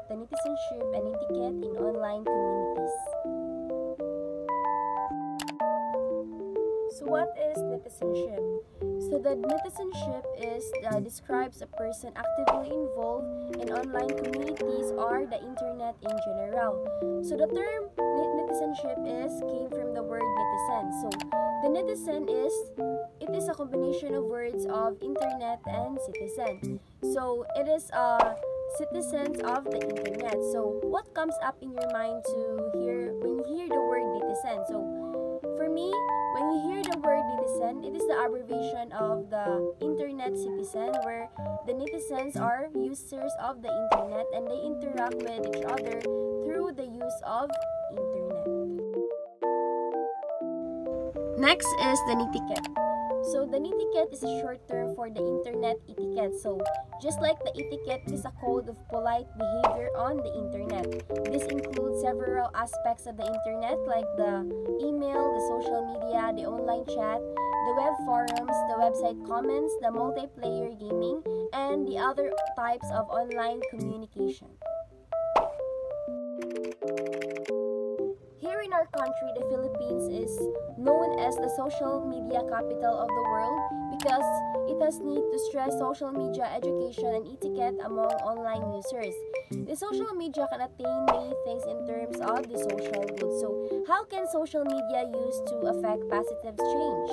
about the netizenship and etiquette in online communities. So what is netizenship? So the netizenship describes a person actively involved in online communities or the internet in general. So the term netizenship came from the word netizen. So the netizen is a combination of words of internet and citizen. So it is citizens of the internet. So what comes up in your mind when you hear the word netizen? So for me, when you hear the word netizen, it is the abbreviation of the internet citizen, where the netizens are users of the internet and they interact with each other through the use of internet. Next is the Netiquette. So the Netiquette is a short term for the internet etiquette. So just like the etiquette is a code of polite behavior on the internet. This includes several aspects of the internet like the email, the social media, the online chat, the web forums, the website comments, the multiplayer gaming, and the other types of online communication. Here in our country, the Philippines is known as the social media capital of the world because it has need to stress social media education and etiquette among online users. The social media can attain many things in terms of the social good. So, how can social media used to affect positive change?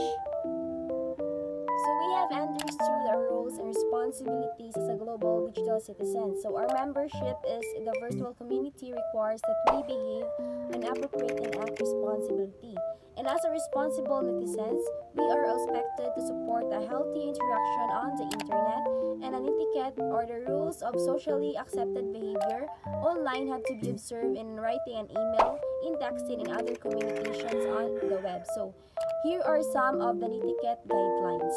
So we have understood our roles and responsibilities as a global digital citizen. So our membership in the virtual community requires that we behave and appropriate and act responsibility. And as a responsible netizens, we are expected to support a healthy interaction on the internet, and an etiquette or the rules of socially accepted behavior online have to be observed in writing an email, in texting, and other communications on the web. So here are some of the Netiquette guidelines.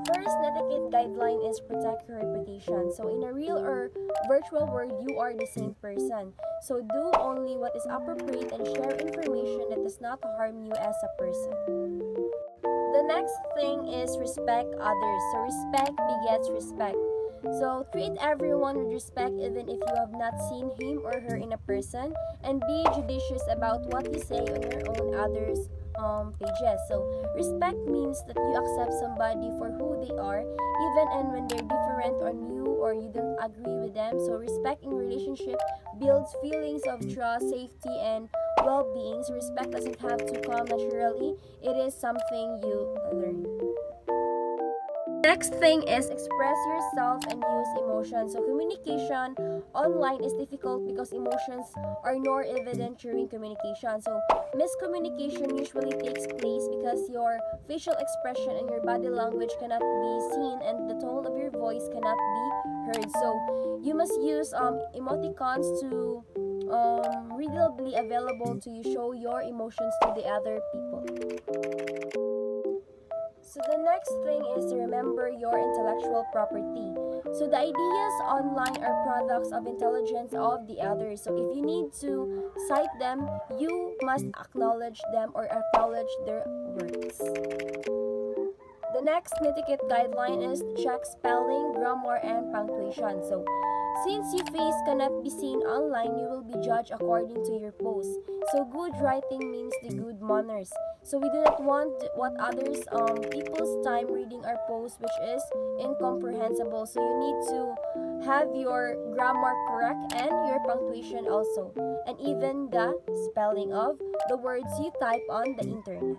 First, Netiquette guideline is protect your reputation. So in a real or virtual world, you are the same person. So do only what is appropriate and share information that does not harm you as a person. The next thing is respect others. So respect begets respect. So treat everyone with respect even if you have not seen him or her in a person, and be judicious about what you say on your own others' pages. So respect means that you accept somebody for who they are, even and when they're different on you or you don't agree with them. So respect in relationship builds feelings of trust, safety, and well-being. So respect doesn't have to come naturally. It is something you learn. Next thing is express yourself and use emotions. So communication online is difficult because emotions are more evident during communication. So miscommunication usually takes place because your facial expression and your body language cannot be seen and the tone of your voice cannot be heard. So you must use emoticons to readily available to show your emotions to the other people. So the next thing is to remember your intellectual property. So the ideas online are products of intelligence of the others. So if you need to cite them, you must acknowledge them or acknowledge their works. The next Netiquette guideline is check spelling, grammar, and punctuation. So since your face cannot be seen online, you will be judged according to your post. So good writing means the good manners. So we do not want what others people's time reading our post which is incomprehensible. So you need to have your grammar correct and your punctuation also, and even the spelling of the words you type on the internet.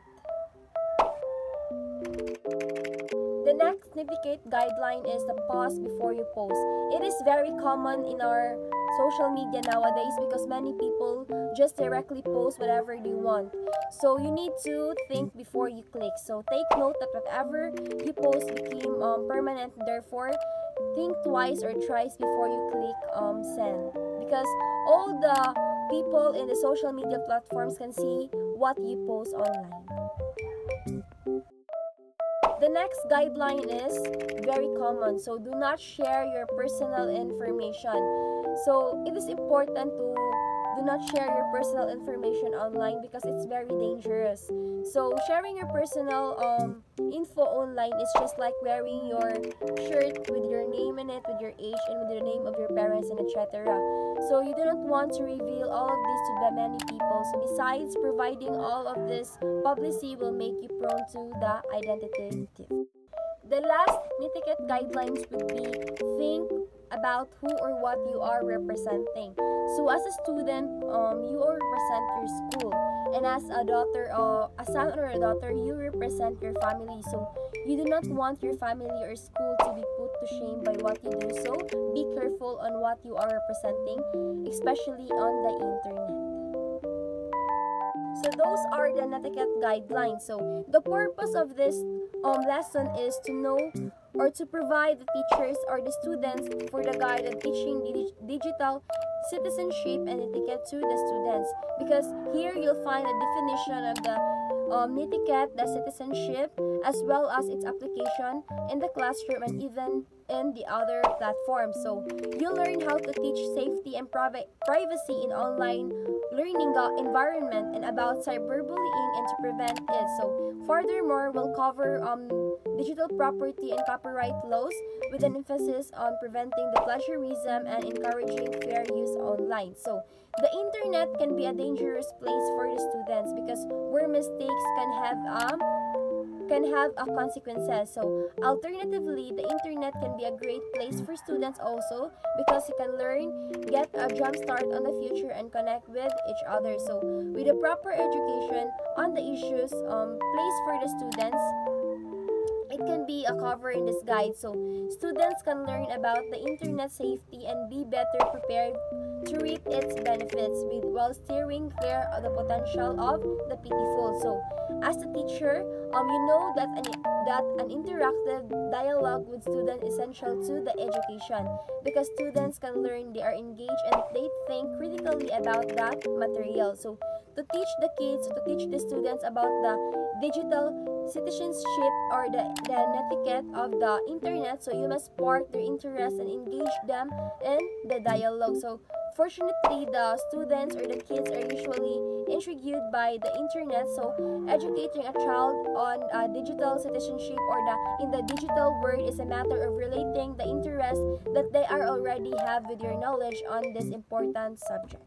The next Netiquette guideline is the pause before you post. It is very common in our social media nowadays because many people just directly post whatever they want. So you need to think before you click. So take note that whatever you post became permanent. Therefore, think twice or thrice before you click send. Because all the people in the social media platforms can see what you post online. The next guideline is very common. So do not share your personal information. So it is important to do do not share your personal information online because it's very dangerous. So sharing your personal info online is just like wearing your shirt with your name in it, with your age, and with the name of your parents, and etc. So you do not want to reveal all of this to the many people. So besides, providing all of this publicity will make you prone to the identity thief. The last Netiquette guidelines would be think about who or what you are representing. So as a student, you represent your school, and as a daughter or a son or a daughter, you represent your family. So you do not want your family or school to be put to shame by what you do. So be careful on what you are representing, especially on the internet. So those are the Netiquette guidelines. So the purpose of this lesson is to know or to provide the teachers or the students for the guide of teaching digital citizenship and etiquette to the students, because here you'll find a definition of the Netiquette, the citizenship, as well as its application in the classroom and even in the other platforms. So you learn how to teach safety and privacy in online learning environment and about cyberbullying and to prevent it. So furthermore, we'll cover digital property and copyright laws with an emphasis on preventing the plagiarism and encouraging fair use online. So the internet can be a dangerous place for the students because where mistakes can have consequences. So alternatively, the internet can be a great place for students also because you can learn, get a jump start on the future and connect with each other. So with a proper education on the issues placed for the students, it can be a cover in this guide. So students can learn about the internet safety and be better prepared to reap its benefits while steering clear of the potential of the pitfall. So as a teacher, you know that an interactive dialogue with students is essential to the education because students can learn, they are engaged, and they think critically about that material. So to teach the kids, to teach the students about the digital citizenship or the netiquette of the internet, so you must spark their interest and engage them in the dialogue. So fortunately, the students or the kids are usually intrigued by the internet, so educating a child on digital citizenship or in the digital world is a matter of relating the interest that they are already have with your knowledge on this important subject.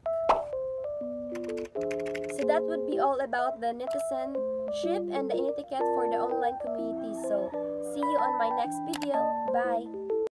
So that would be all about the netizenship and the etiquette for the online community. So see you on my next video. Bye!